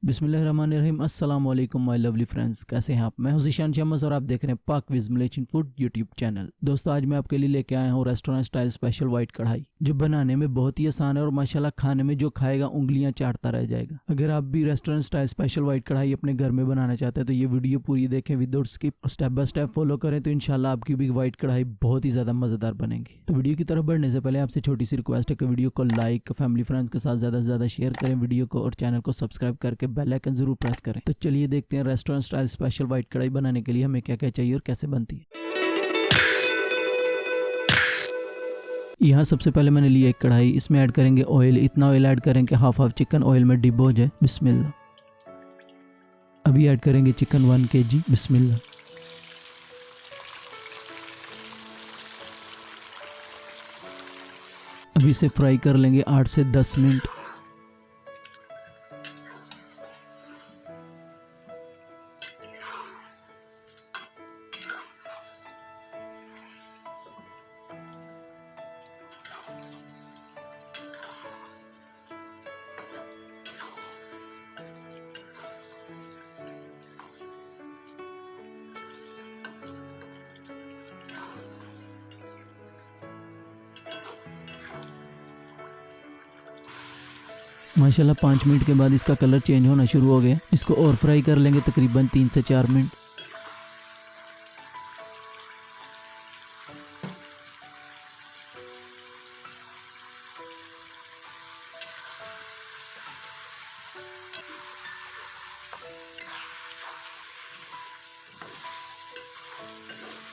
बिस्मिल्लाहिर्रहमानिर्रहीम। अस्सलाम वालेकुम माय लवली फ्रेंड्स, कैसे हैं आप? मैं हूं ज़ीशान शम्स और आप देख रहे हैं पाक विज़ मलेशियन फूड यूट्यूब चैनल। दोस्तों, आज मैं आपके लिए लेके आया हूं रेस्टोरेंट स्टाइल स्पेशल वाइट कढ़ाई, जो बनाने में बहुत ही आसान है और माशाल्लाह खाने में जो खाएगा उंगलियां चाटता रह जाएगा। अगर आप भी रेस्टोरेंट स्टाइल स्पेशल वाइट कढ़ाई अपने घर में बनाना चाहते हैं तो ये वीडियो पूरी देखें विदाउट स्किप और स्टेप बाय स्टेप फॉलो करें तो इंशाल्लाह आपकी भी वाइट कढ़ाई बहुत ही ज्यादा मजेदार बनेगी। तो वीडियो की तरफ बढ़ने से पहले आपसे छोटी सी रिक्वेस्ट है कि वीडियो को लाइक, फैमिली फ्रेंड्स के साथ ज्यादा से ज्यादा शेयर करें वीडियो को और चैनल को सब्सक्राइब करके बेल आइकन जरूर प्रेस करें। तो चलिए देखते हैं रेस्टोरेंट स्टाइल स्पेशल वाइट कढ़ाई बनाने के लिए हमें क्या क्या चाहिए और कैसे बनती है। यहाँ सबसे पहले मैंने लिया एक कढ़ाई, इसमें ऐड करेंगे ऑयल। इतना ऑयल ऐड करें कि हाफ चिकन ऑयल में डिप हो जाए। बिस्मिल्लाह। अभी ऐड करेंगे चिकन 1 kg। बिस्मिल्लाह। अभी इसे फ्राई कर लेंगे 8 से 10 मिनट। माशाल्लाह 5 मिनट के बाद इसका कलर चेंज होना शुरू हो गया। इसको और फ्राई कर लेंगे तकरीबन 3 से 4 मिनट।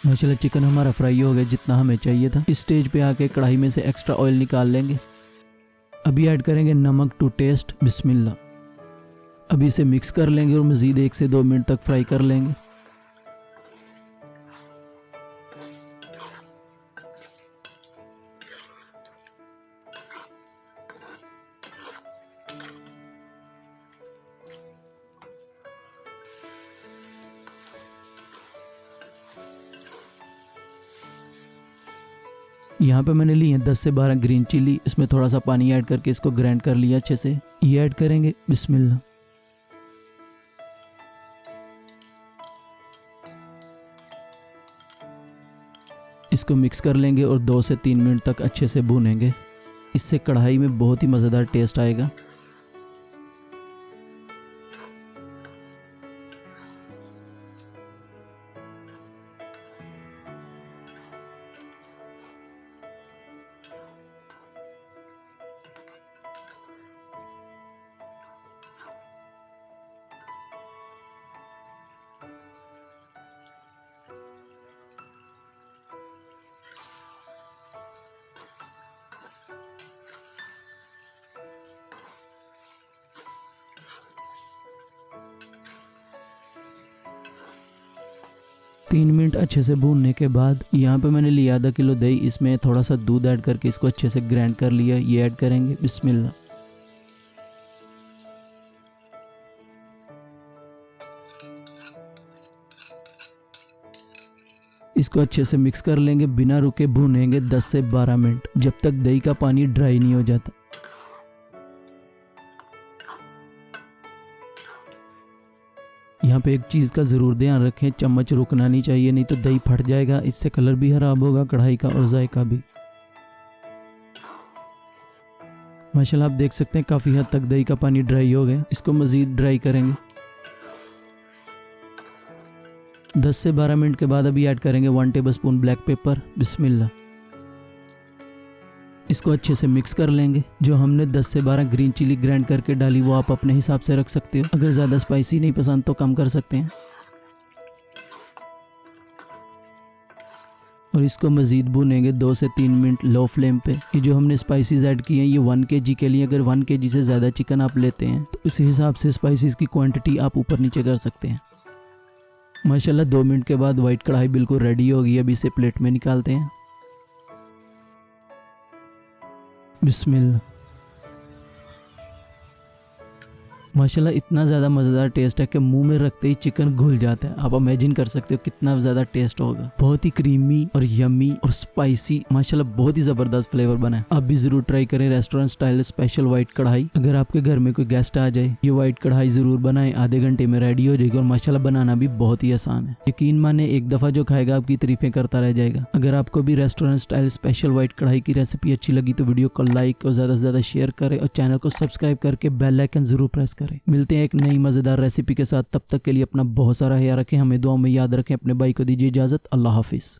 माशाल्लाह चिकन हमारा फ्राई हो गया जितना हमें चाहिए था। इस स्टेज पे आके कढ़ाई में से एक्स्ट्रा ऑयल निकाल लेंगे। अभी ऐड करेंगे नमक टू टेस्ट। बिस्मिल्लाह। अभी इसे मिक्स कर लेंगे और मज़ीद 1 से 2 मिनट तक फ्राई कर लेंगे। यहाँ पे मैंने ली है 10 से 12 ग्रीन चिली। इसमें थोड़ा सा पानी ऐड करके इसको ग्राइंड कर लिया अच्छे से। ये ऐड करेंगे। बिस्मिल्लाह। इसको मिक्स कर लेंगे और 2 से 3 मिनट तक अच्छे से भूनेंगे। इससे कढ़ाई में बहुत ही मज़ेदार टेस्ट आएगा। तीन मिनट अच्छे से भूनने के बाद यहाँ पे मैंने लिया आधा किलो दही। इसमें थोड़ा सा दूध ऐड करके इसको अच्छे से ग्राइंड कर लिया। ये ऐड करेंगे। बिस्मिल्लाह। इसको अच्छे से मिक्स कर लेंगे। बिना रुके भूनेंगे 10 से 12 मिनट जब तक दही का पानी ड्राई नहीं हो जाता। यहाँ पे एक चीज़ का ज़रूर ध्यान रखें, चम्मच रुकना नहीं चाहिए, नहीं तो दही फट जाएगा। इससे कलर भी खराब होगा कढ़ाई का और जायका भी। माशाल्लाह आप देख सकते हैं काफ़ी हद तक दही का पानी ड्राई हो गया। इसको मज़ीद ड्राई करेंगे। 10 से 12 मिनट के बाद अभी ऐड करेंगे 1 टेबलस्पून ब्लैक पेपर। बिस्मिल्लाह। इसको अच्छे से मिक्स कर लेंगे। जो हमने 10 से 12 ग्रीन चिली ग्राइंड करके डाली वो आप अपने हिसाब से रख सकते हो। अगर ज़्यादा स्पाइसी नहीं पसंद तो कम कर सकते हैं। और इसको मज़ीद भूनेंगे 2 से 3 मिनट लो फ्लेम पे। ये जो हमने स्पाइसेस ऐड किए हैं ये 1 kg के लिए। अगर 1 kg से ज़्यादा चिकन आप लेते हैं तो उसी हिसाब से स्पाइसेस की क्वांटिटी आप ऊपर नीचे कर सकते हैं। माशाल्लाह 2 मिनट के बाद वाइट कढ़ाई बिल्कुल रेडी होगी। अभी इसे प्लेट में निकालते हैं। बिस्मिल्लाह। माशाल्लाह इतना ज्यादा मजेदार टेस्ट है कि मुंह में रखते ही चिकन घुल जाता है। आप इमेजिन कर सकते हो कितना ज्यादा टेस्ट होगा। बहुत ही क्रीमी और यमी और स्पाइसी, माशाल्लाह बहुत ही जबरदस्त फ्लेवर बना है। आप भी जरूर ट्राई करें रेस्टोरेंट स्टाइल स्पेशल व्हाइट कढ़ाई। अगर आपके घर में कोई गेस्ट आ जाए, ये व्हाइट कढ़ाई जरूर बनाएं, आधे घंटे में रेडी हो जाएगी और माशाल्लाह बनाना भी बहुत ही आसान है। यकीन माने एक दफा जो खाएगा आपकी तारीफें करता रह जाएगा। अगर आपको भी रेस्टोरेंट स्टाइल स्पेशल व्हाइट कढ़ाई की रेसिपी अच्छी लगी तो वीडियो को लाइक और ज्यादा से ज्यादा शेयर करें और चैनल को सब्सक्राइब करके बेल आइकन जरूर प्रेस करें। मिलते हैं एक नई मजेदार रेसिपी के साथ, तब तक के लिए अपना बहुत सारा ख्याल रखें, हमें दुआ में याद रखें। अपने भाई को दीजिए इजाजत। अल्लाह हाफिज।